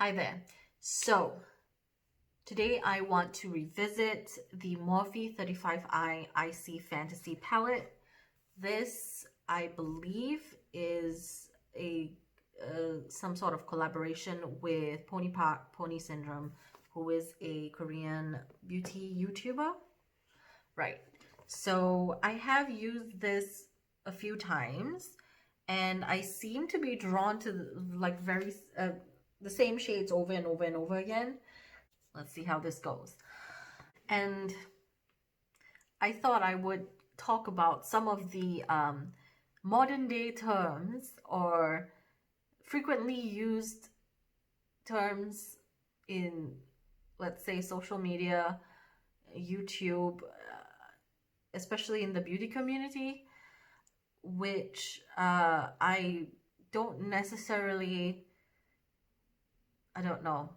Hi there. So today I want to revisit the Morphe 35i Icy Fantasy palette. This, I believe, is a some sort of collaboration with Pony Park Pony Syndrome, who is a Korean beauty YouTuber. Right. So I have used this a few times, and I seem to be drawn to the same shades over and over and over again. Let's see how this goes. And I thought I would talk about some of the modern day terms or frequently used terms in, let's say, social media, YouTube, especially in the beauty community, which I don't necessarily, I don't know,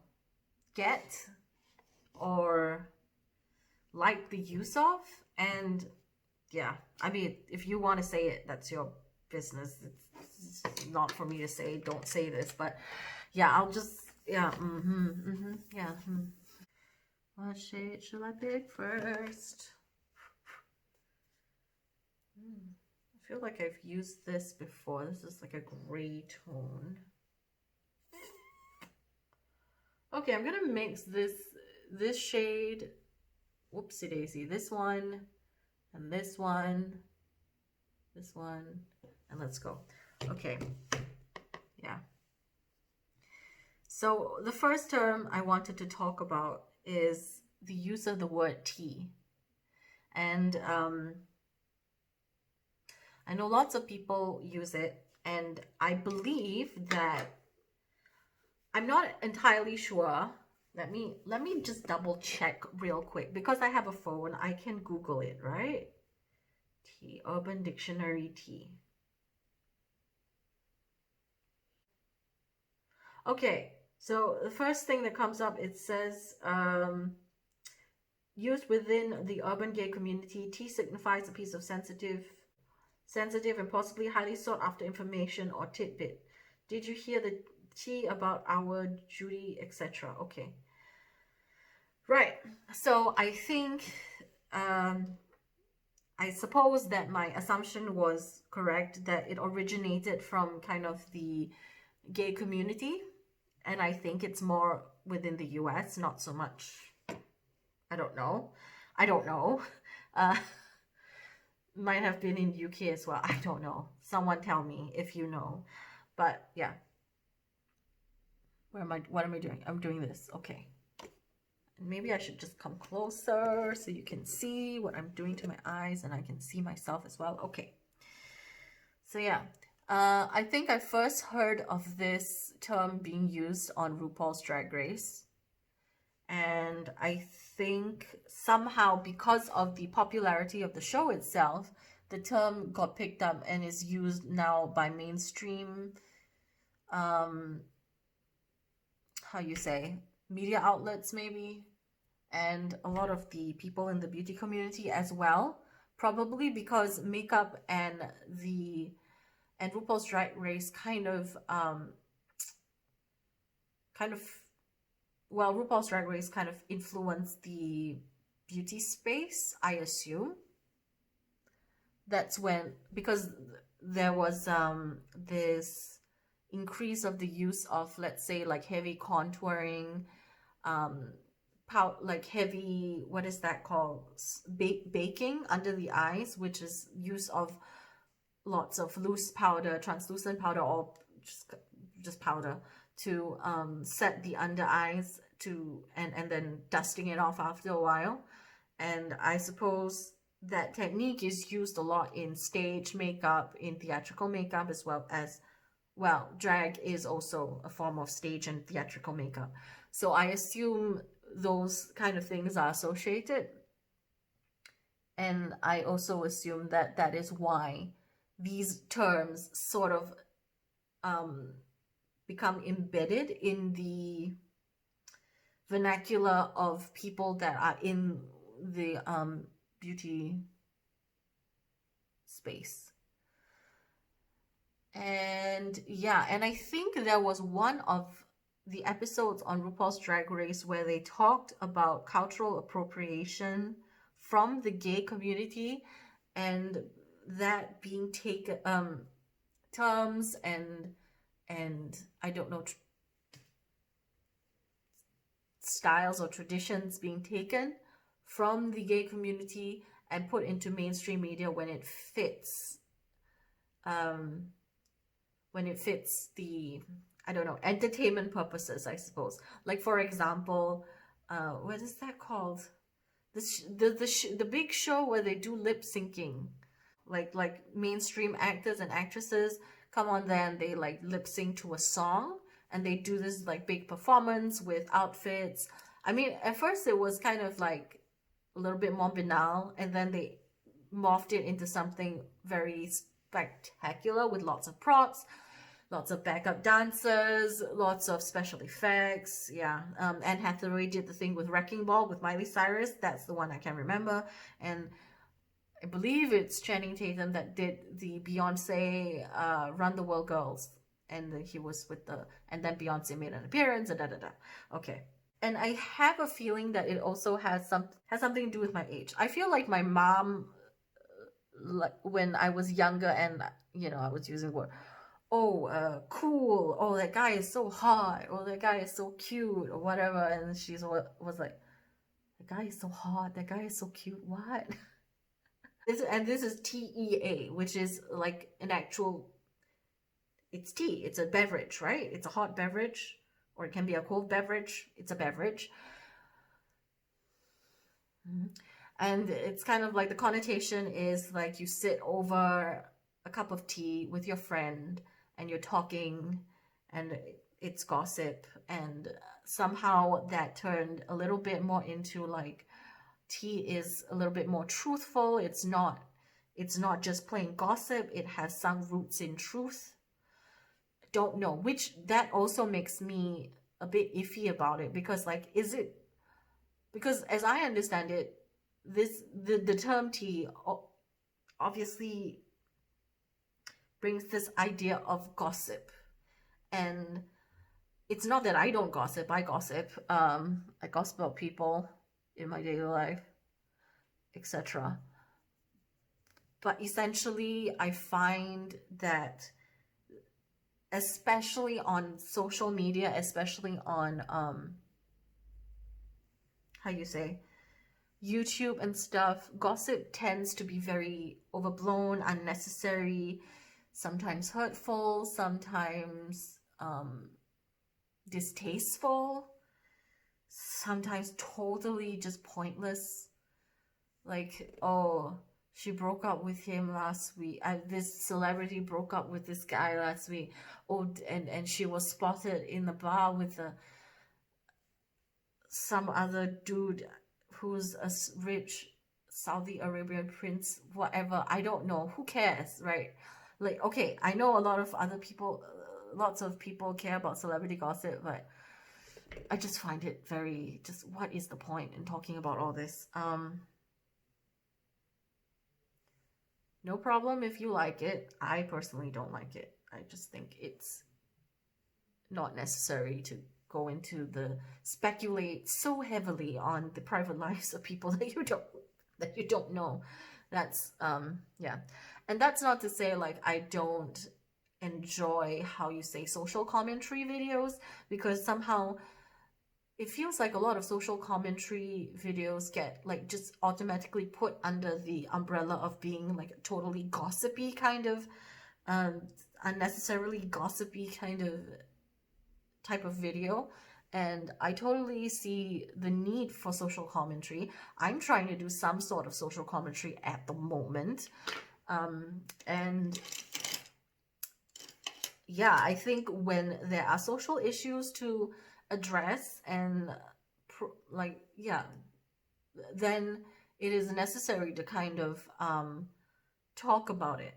get or like the use of. And yeah, I mean, if you want to say it, that's your business. It's not for me to say, don't say this, but yeah, I'll just, yeah, yeah. What shade should I pick first? I feel like I've used this before. This is like a gray tone. Okay, I'm gonna mix this shade, whoopsie daisy, this one, and this one, and let's go. Okay, yeah. So the first term I wanted to talk about is the use of the word tea. And I know lots of people use it, and I believe that, I'm not entirely sure. Let me just double check real quick, because I have a phone. I can Google it, right? Tea, Urban Dictionary tea. Okay, so the first thing that comes up, it says, used within the urban gay community, tea signifies a piece of sensitive and possibly highly sought after information or tidbit. Did you hear the tea about our Judy, etc.? Okay. Right. So I think, I suppose that my assumption was correct, that it originated from kind of the gay community. And I think it's more within the US, not so much. I don't know. Uh, might have been in UK as well. I don't know. Someone tell me if you know. But yeah. What am I doing? I'm doing this. Okay. Maybe I should just come closer so you can see what I'm doing to my eyes, and I can see myself as well. Okay. So yeah, I think I first heard of this term being used on RuPaul's Drag Race. And I think somehow, because of the popularity of the show itself, the term got picked up and is used now by mainstream, how you say, media outlets maybe, and a lot of the people in the beauty community as well, probably because makeup and RuPaul's Drag Race kind of well, RuPaul's Drag Race kind of influenced the beauty space, I assume. That's when, because there was this increase of the use of, let's say, like heavy contouring, like heavy, what is that called, baking under the eyes, which is use of lots of loose powder, translucent powder, or just powder to set the under eyes, to and then dusting it off after a while. And I suppose that technique is used a lot in stage makeup, in theatrical makeup, as well, drag is also a form of stage and theatrical makeup. So I assume those kind of things are associated. And I also assume that that is why these terms sort of become embedded in the vernacular of people that are in the beauty space. And yeah, and I think there was one of the episodes on RuPaul's Drag Race where they talked about cultural appropriation from the gay community, and that being taken terms and I don't know, styles or traditions being taken from the gay community and put into mainstream media when it fits um the, I don't know, entertainment purposes, I suppose. Like, for example, what is that called? The big show where they do lip syncing, like mainstream actors and actresses come on there and they like lip sync to a song, and they do this like big performance with outfits. I mean, at first it was kind of like a little bit more banal, and then they morphed it into something very spectacular with lots of props, lots of backup dancers, lots of special effects. Yeah. Anne Hathaway did the thing with Wrecking Ball with Miley Cyrus. That's the one I can remember. And I believe it's Channing Tatum that did the Beyonce Run the World Girls. And he was with the, and then Beyonce made an appearance, and da da da. Okay. And I have a feeling that it also has something to do with my age. I feel like my mom, like when I was younger, and I was using word, cool, oh, that guy is so hot, or that guy is so cute, or whatever, and she was like, the guy is so hot, that guy is so cute, what? This is TEA, which is like an actual, it's tea, it's a beverage, right? It's a hot beverage, or it can be a cold beverage. It's a beverage. And it's kind of like the connotation is like you sit over a cup of tea with your friend and you're talking, and it's gossip, and somehow that turned a little bit more into like tea is a little bit more truthful. It's not just plain gossip. It has some roots in truth. Don't know, which that also makes me a bit iffy about it, because like, is it, because as I understand it, the term tea obviously brings this idea of gossip. And it's not that I don't gossip. I gossip. I gossip about people in my daily life, etc. But essentially, I find that, especially on social media, especially on how you say, YouTube and stuff, gossip tends to be very overblown, unnecessary, sometimes hurtful, sometimes distasteful, sometimes totally just pointless. Like, oh, she broke up with him last week. This celebrity broke up with this guy last week. Oh, and she was spotted in the bar with some other dude who's a rich Saudi Arabian prince, whatever. I don't know. Who cares, right? Like, okay, I know a lot of other people, lots of people care about celebrity gossip, but I just find it very, just, what is the point in talking about all this? No problem if you like it. I personally don't like it. I just think it's not necessary to go into the speculate so heavily on the private lives of people that you don't know. That's yeah. And that's not to say like I don't enjoy, how you say, social commentary videos, because somehow it feels like a lot of social commentary videos get like just automatically put under the umbrella of being like totally gossipy kind of unnecessarily gossipy kind of type of video. And I totally see the need for social commentary. I'm trying to do some sort of social commentary at the moment. And yeah, I think when there are social issues to address and like, yeah, then it is necessary to kind of talk about it,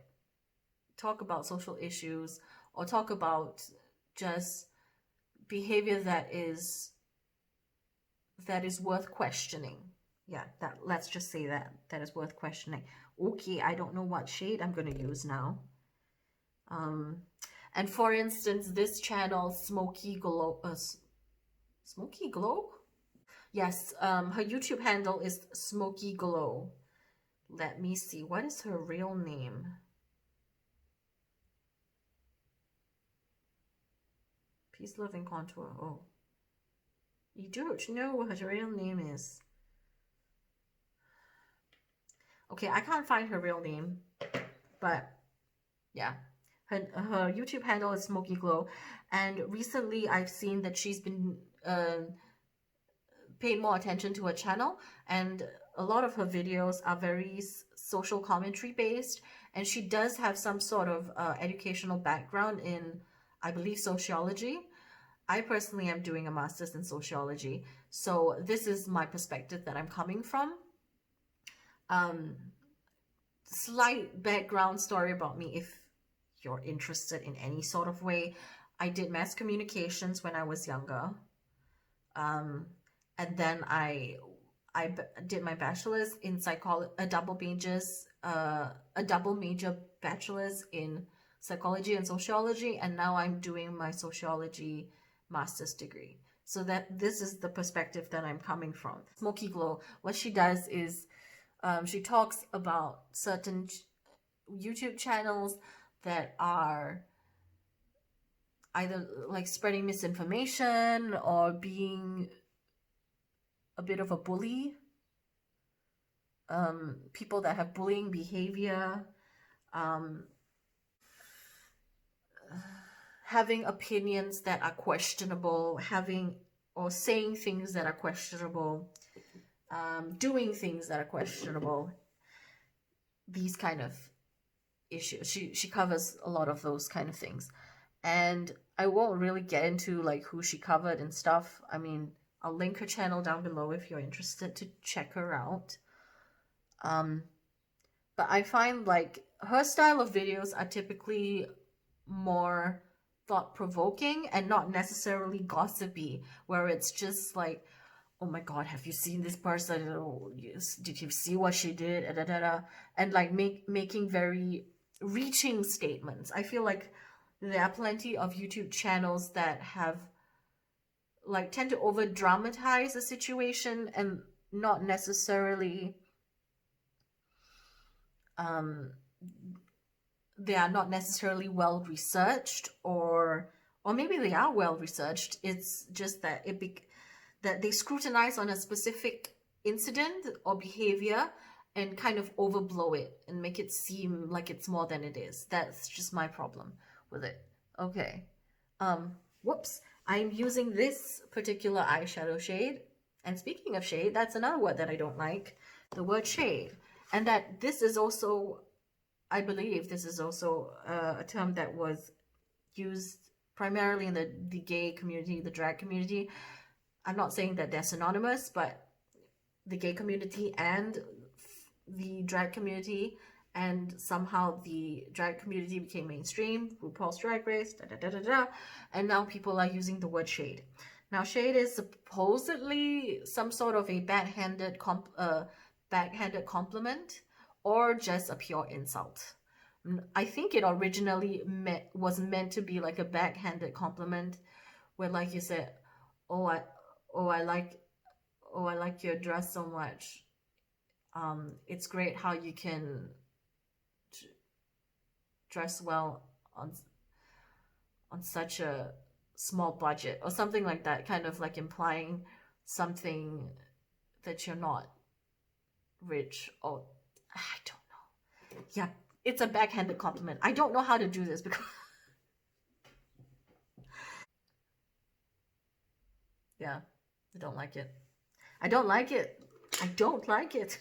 talk about social issues, or talk about just behavior that is worth questioning. Yeah, that, let's just say that is worth questioning. Okay, I don't know what shade I'm going to use now. And for instance, this channel, Smokey Glow, Smokey Glow? Yes, her YouTube handle is Smokey Glow. Let me see, what is her real name? Peace, Love, and Contour. Oh, you don't know what her real name is. Okay, I can't find her real name, but yeah. Her YouTube handle is Smokey Glow, and recently I've seen that she's been paid more attention to her channel, and a lot of her videos are very social commentary based, and she does have some sort of educational background in, I believe, sociology. I personally am doing a master's in sociology, so this is my perspective that I'm coming from. Slight background story about me, if you're interested in any sort of way. I did mass communications when I was younger, and then I did my bachelor's in psychology, a double major bachelor's in psychology and sociology, and now I'm doing my sociology master's degree. So that this is the perspective that I'm coming from. Smokey Glow, what she does is she talks about certain YouTube channels that are either like spreading misinformation or being a bit of a bully, people that have bullying behavior, having opinions that are questionable, having or saying things that are questionable, doing things that are questionable, these kind of issues. She covers a lot of those kind of things, and I won't really get into like who she covered and stuff. I mean, I'll link her channel down below if you're interested to check her out. But I find like her style of videos are typically more thought-provoking and not necessarily gossipy, where it's just like, oh my god, have you seen this person? Oh, yes. Did you see what she did? Da, da, da, da. And like making very reaching statements. I feel like there are plenty of YouTube channels that have like tend to over dramatize a situation and not necessarily they are not necessarily well researched, or maybe they are well researched. It's just that that they scrutinize on a specific incident or behavior and kind of overblow it and make it seem like it's more than it is. That's just my problem with it. Okay. Whoops. I'm using this particular eyeshadow shade. And speaking of shade, that's another word that I don't like, the word shade. And that this is also, I believe this is also a term that was used primarily in the gay community, the drag community. I'm not saying that they're synonymous, but the gay community and the drag community, and somehow the drag community became mainstream, RuPaul's Drag Race, da da da da da, and now people are using the word shade. Now, shade is supposedly some sort of a backhanded compliment or just a pure insult. I think it originally was meant to be like a backhanded compliment, where like you said, oh I like your dress so much. It's great how you can dress well on such a small budget, or something like that, kind of like implying something that you're not rich, or I don't know. Yeah, it's a backhanded compliment. I don't know how to do this because yeah, I don't like it. I don't like it. I don't like it.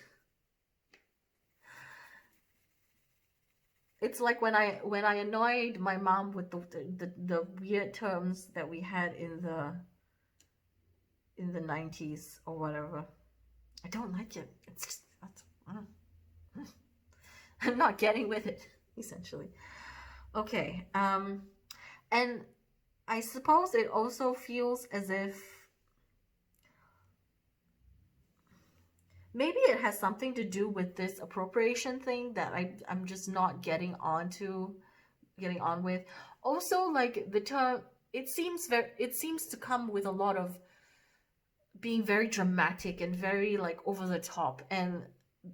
It's like when I annoyed my mom with the weird terms that we had in the 90s or whatever. I don't like it. It's just I'm not getting with it, essentially. Okay. And I suppose it also feels as if maybe it has something to do with this appropriation thing that I'm just not getting on with, Also, like the term, it seems to come with a lot of being very dramatic and very like over the top, and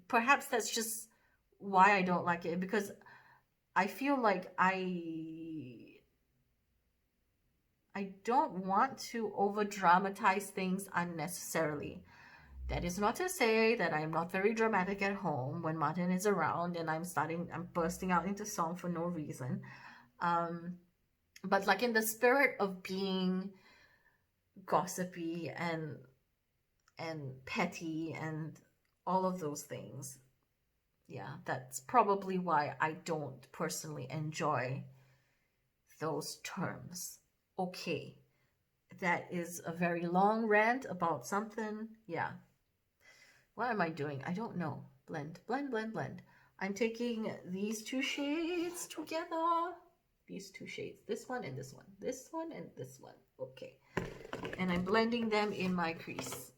perhaps that's just why I don't like it, because I feel like I don't want to over dramatize things unnecessarily. That is not to say that I'm not very dramatic at home when Martin is around and I'm bursting out into song for no reason. Um, but like in the spirit of being gossipy and petty and all of those things, yeah, that's probably why I don't personally enjoy those terms. Okay, that is a very long rant about something. Yeah. What am I doing? I don't know. Blend, blend, blend, blend. I'm taking these two shades together. These two shades. This one and this one. This one and this one. Okay. And I'm blending them in my crease.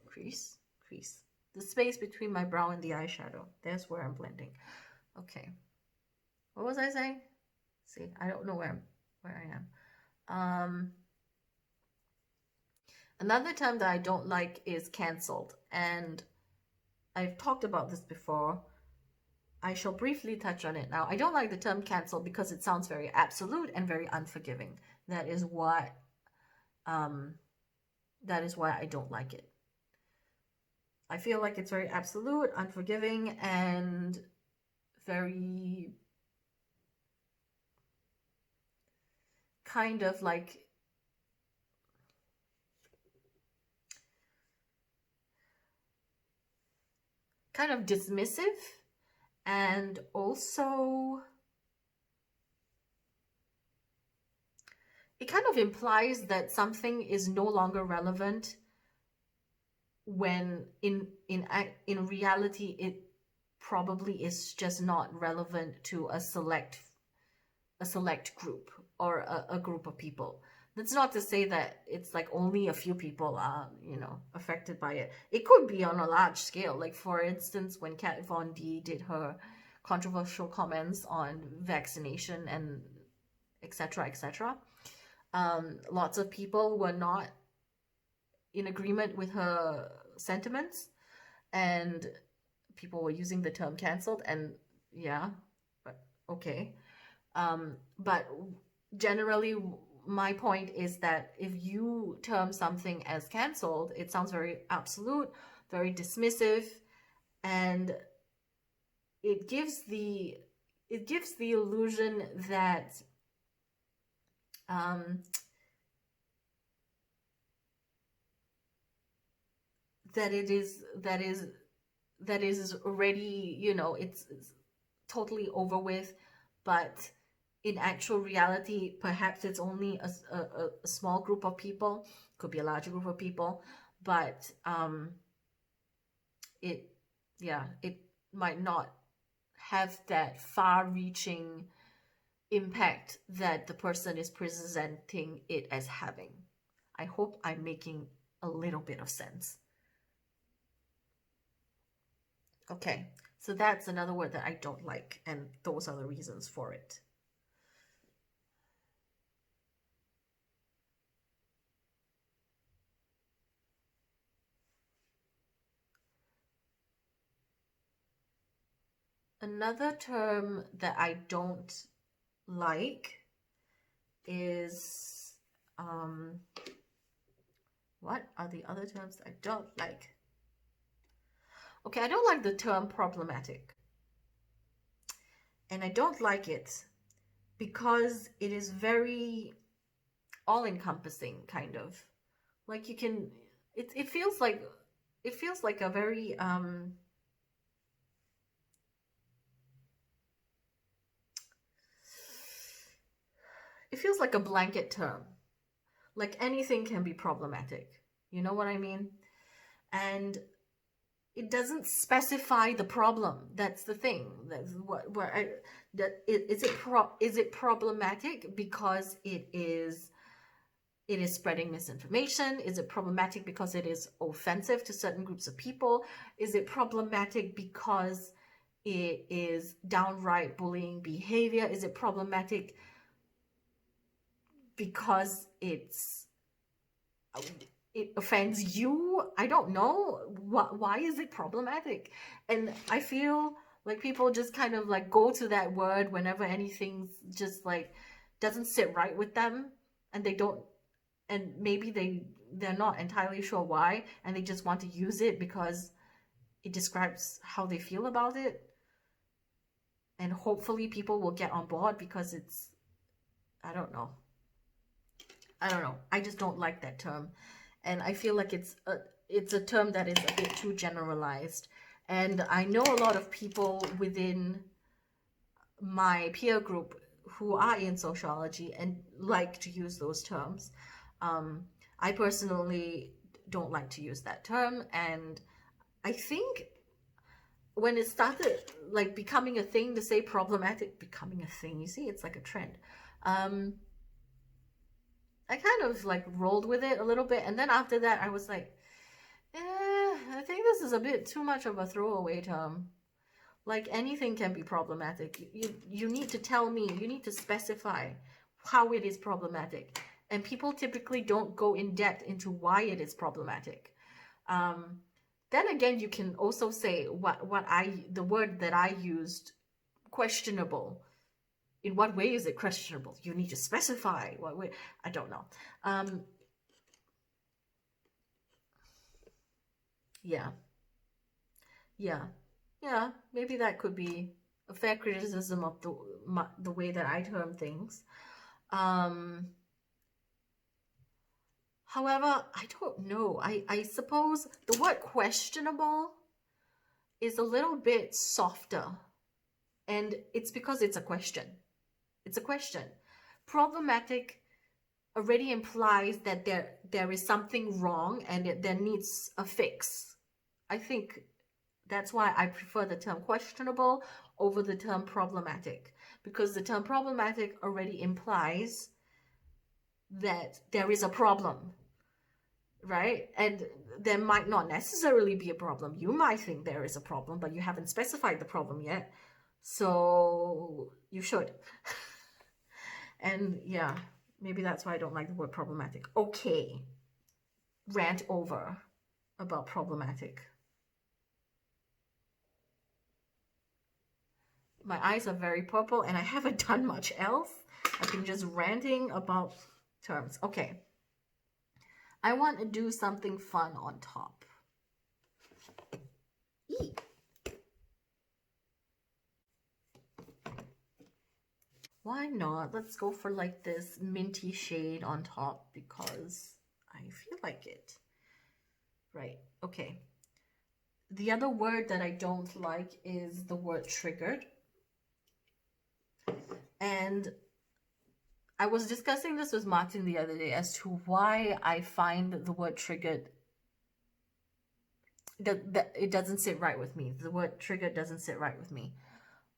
Crease? Crease. The space between my brow and the eyeshadow. That's where I'm blending. Okay. What was I saying? See, I don't know where I am. Another term that I don't like is cancelled, and I've talked about this before. I shall briefly touch on it now. I don't like the term cancelled because it sounds very absolute and very unforgiving. That is why I don't like it. I feel like it's very absolute, unforgiving, and very kind of like kind of dismissive, and also it kind of implies that something is no longer relevant when in reality it probably is just not relevant to a select group or a group of people. That's not to say that it's like only a few people are, affected by it. It could be on a large scale. Like for instance, when Kat Von D did her controversial comments on vaccination and etc., etc., lots of people were not in agreement with her sentiments, and people were using the term cancelled. And yeah, but okay. But generally, my point is that if you term something as cancelled, it sounds very absolute, very dismissive, and it gives the illusion that that is already, it's totally over with. But in actual reality, perhaps it's only a small group of people, could be a larger group of people, but it might not have that far-reaching impact that the person is presenting it as having. I hope I'm making a little bit of sense. Okay, so that's another word that I don't like, and those are the reasons for it. Another term that I don't like is, what are the other terms I don't like? Okay, I don't like the term problematic. And I don't like it because it is very all-encompassing, kind of. Like you can, it feels like a very, it feels like a blanket term. Like anything can be problematic. You know what I mean? And it doesn't specify the problem. That's the thing. That's is it problematic because it is spreading misinformation? Is it problematic because it is offensive to certain groups of people? Is it problematic because it is downright bullying behavior? Is it problematic because it offends you. I don't know. Why is it problematic? And I feel like people just kind of like go to that word whenever anything's just like doesn't sit right with them, and they don't, and maybe they're not entirely sure why, and they just want to use it because it describes how they feel about it. And hopefully people will get on board because it's, I don't know. I just don't like that term. And I feel like it's a term that is a bit too generalized. And I know a lot of people within my peer group who are in sociology and like to use those terms. I personally don't like to use that term, and I think when it started like becoming a thing to say problematic, becoming a thing, you see, it's like a trend. I kind of like rolled with it a little bit, and then after that I was like, I think this is a bit too much of a throwaway term. Like, anything can be problematic. You need to tell me, you need to specify how it is problematic. And people typically don't go in depth into why it is problematic. Then again, you can also say the word that I used, questionable. In what way is it questionable? You need to specify what way. I don't know. Yeah. Maybe that could be a fair criticism of the way that I term things. However, I don't know. I suppose the word questionable is a little bit softer, and it's because it's a question. It's a question. Problematic already implies that there is something wrong and there needs a fix. I think that's why I prefer the term questionable over the term problematic, because the term problematic already implies that there is a problem, right? And there might not necessarily be a problem. You might think there is a problem, but you haven't specified the problem yet. So you should. And yeah, maybe that's why I don't like the word problematic. Okay. Rant over about problematic. My eyes are very purple and I haven't done much else. I've been just ranting about terms. Okay. I want to do something fun on top. Eee. Why not? Let's go for like this minty shade on top because I feel like it. Right. Okay. The other word that I don't like is the word triggered. And I was discussing this with Martin the other day as to why I find the word triggered, that it doesn't sit right with me. The word triggered doesn't sit right with me.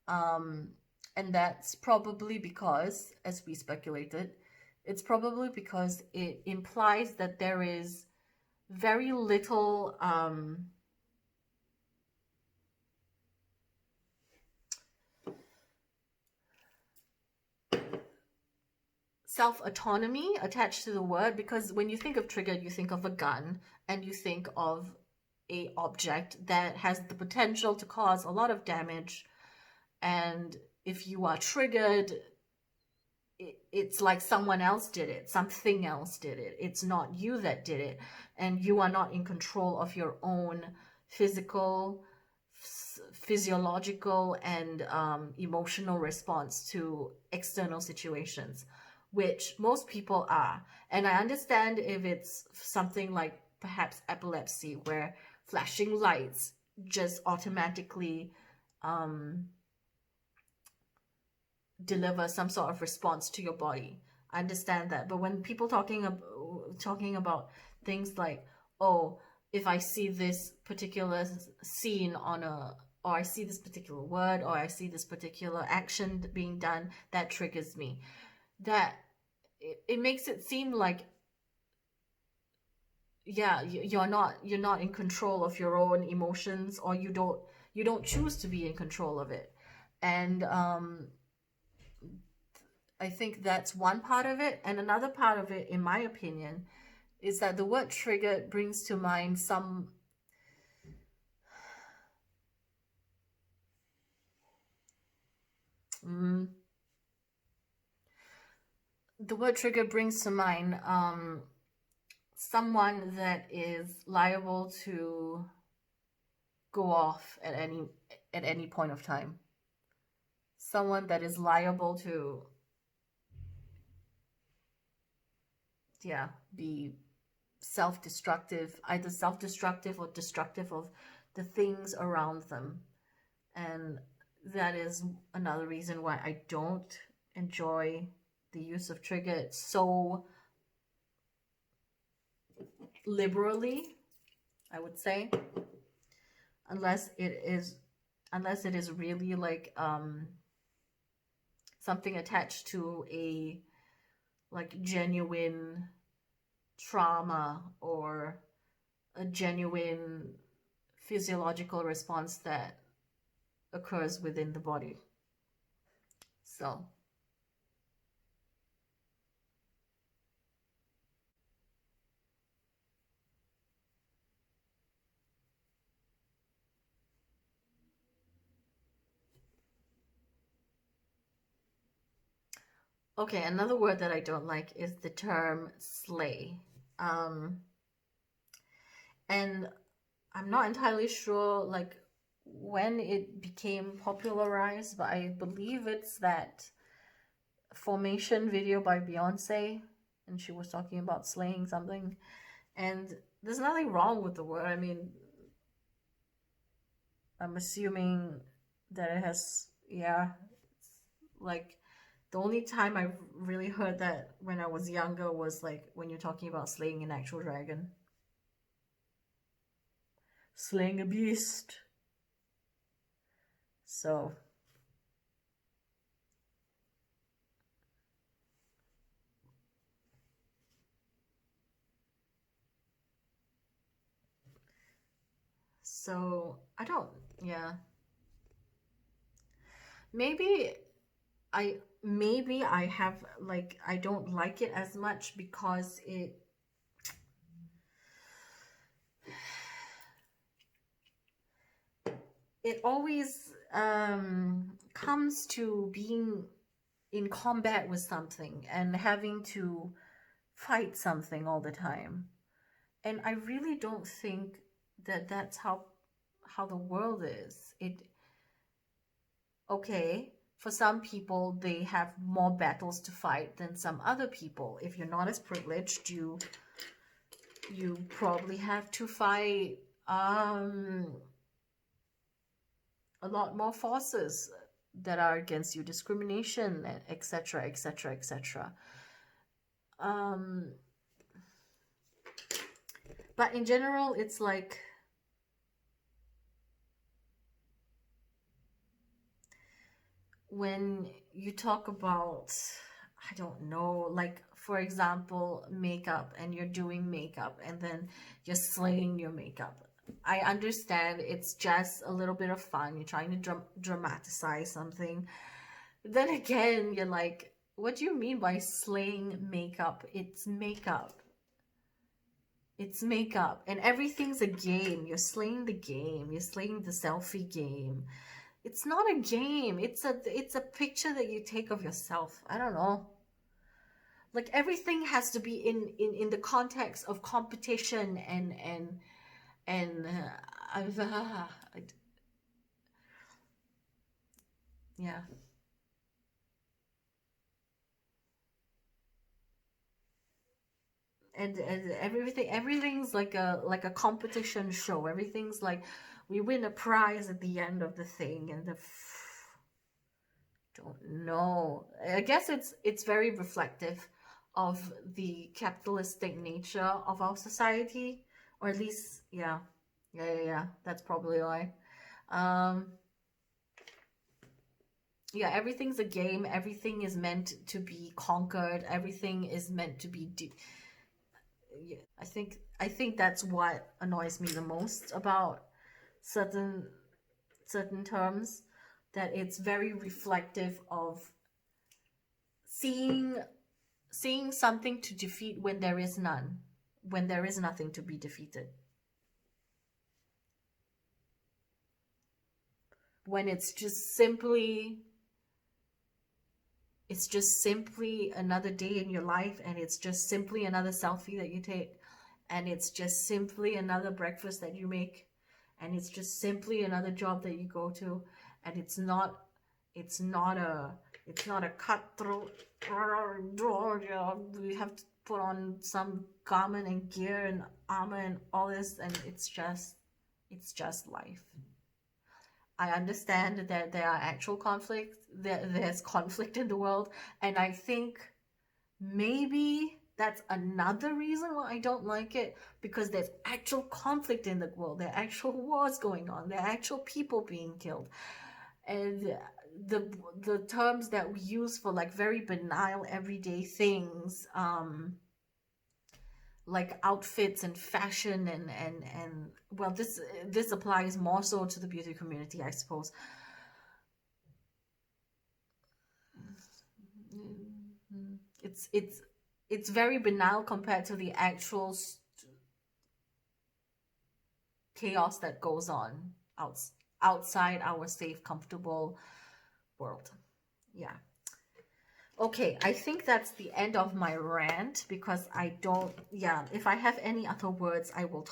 And that's probably because, as we speculated, it's probably because it implies that there is very little self-autonomy attached to the word, because when you think of triggered, you think of a gun and you think of a object that has the potential to cause a lot of damage. And if you are triggered, it's like someone else did it, something else did it. It's not you that did it, and you are not in control of your own physiological and emotional response to external situations, which most people are. And I understand if it's something like perhaps epilepsy, where flashing lights just automatically deliver some sort of response to your body. I understand that. But when people talking about things like, oh, if I see this particular scene or I see this particular word, or I see this particular action being done, that triggers me. That it makes it seem like, yeah, you're not in control of your own emotions, or you don't choose to be in control of it. And I think that's one part of it. And another part of it, in my opinion, is that the word triggered brings to mind some the word trigger brings to mind someone that is liable to go off at any point of time. Someone that is liable to, yeah, be self-destructive, either self-destructive or destructive of the things around them. And that is another reason why I don't enjoy the use of trigger so liberally, I would say, unless it is really like something attached to a like genuine trauma or a genuine physiological response that occurs within the body. So okay, another word that I don't like is the term slay. Um, and I'm not entirely sure like when it became popularized, but I believe it's that Formation video by Beyonce, and she was talking about slaying something. And there's nothing wrong with the word. I mean, I'm assuming that it has, yeah, like the only time I really heard that when I was younger was like when you're talking about slaying an actual dragon. Slaying a beast. So, I don't, yeah. Maybe maybe I have like I don't like it as much because it always comes to being in combat with something and having to fight something all the time. And I really don't think that that's how the world is. It okay, for some people they have more battles to fight than some other people. If you're not as privileged, you probably have to fight a lot more forces that are against you, discrimination, etc., etc., etc. But in general, it's like when you talk about, I don't know, like for example, makeup, and you're doing makeup and then you're slaying your makeup. I understand it's just a little bit of fun. You're trying to dramatize something. Then again, you're like, what do you mean by slaying makeup? It's makeup. It's makeup. And everything's a game. You're slaying the game. You're slaying the selfie game. It's not a game. It's a picture that you take of yourself. I don't know. Like everything has to be in the context of competition and yeah. And everything's like a competition show. Everything's like we win a prize at the end of the thing, and don't know. I guess it's very reflective of the capitalistic nature of our society, or at least yeah. That's probably why. Um, yeah, everything's a game. Everything is meant to be conquered. Everything is meant to be. Yeah, I think that's what annoys me the most about certain terms, that it's very reflective of seeing something to defeat when there is none, when there is nothing to be defeated. When it's just simply another day in your life, and it's just simply another selfie that you take, and it's just simply another breakfast that you make, and it's just simply another job that you go to, and it's not a cutthroat, we have to put on some garment and gear and armor and all this, and it's just life. I understand that there are actual conflicts, there's conflict in the world, and I think maybe that's another reason why I don't like it, because there's actual conflict in the world, there are actual wars going on, there are actual people being killed, and the terms that we use for like very banal everyday things, like outfits and fashion and well, this applies more so to the beauty community, I suppose. It's very banal compared to the actual chaos that goes on outside our safe, comfortable world. Yeah. Okay, I think that's the end of my rant, because I don't, yeah, if I have any other words, I will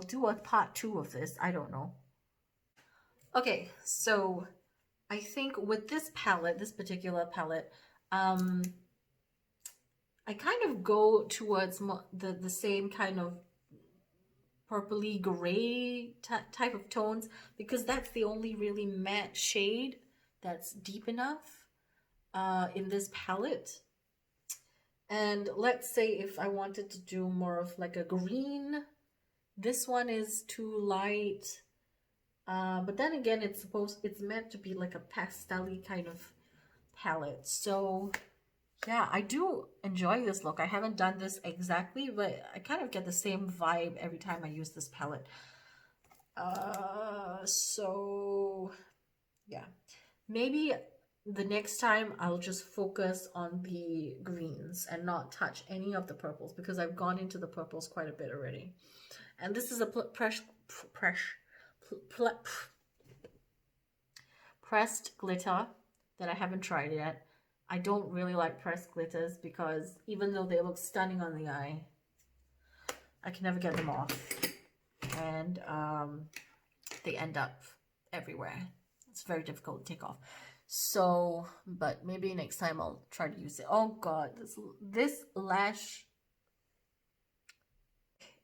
do a part 2 of this. I don't know. Okay, so I think with this palette, this particular palette, I kind of go towards the same kind of purpley gray type of tones, because that's the only really matte shade that's deep enough in this palette. And let's say if I wanted to do more of like a green, this one is too light. But then again, it's meant to be like a pastel-y kind of palette. So yeah, I do enjoy this look. I haven't done this exactly, but I kind of get the same vibe every time I use this palette. So yeah, maybe the next time I'll just focus on the greens and not touch any of the purples, because I've gone into the purples quite a bit already. And this is a pressed glitter that I haven't tried yet. I don't really like pressed glitters, because even though they look stunning on the eye, I can never get them off, and they end up everywhere. It's very difficult to take off. So, but maybe next time I'll try to use it. Oh god, this lash.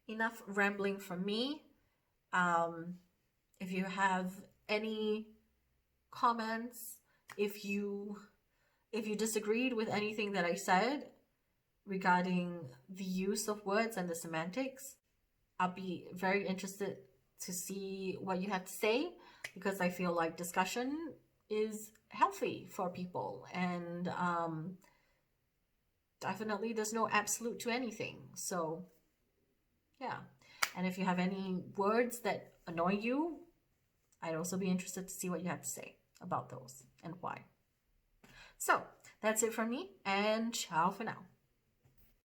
Enough rambling from me. If you have any comments, if you disagreed with anything that I said regarding the use of words and the semantics, I'll be very interested to see what you have to say, because I feel like discussion is healthy for people, and definitely there's no absolute to anything. So yeah, and if you have any words that annoy you, I'd also be interested to see what you have to say about those and why. So that's it from me, and ciao for now.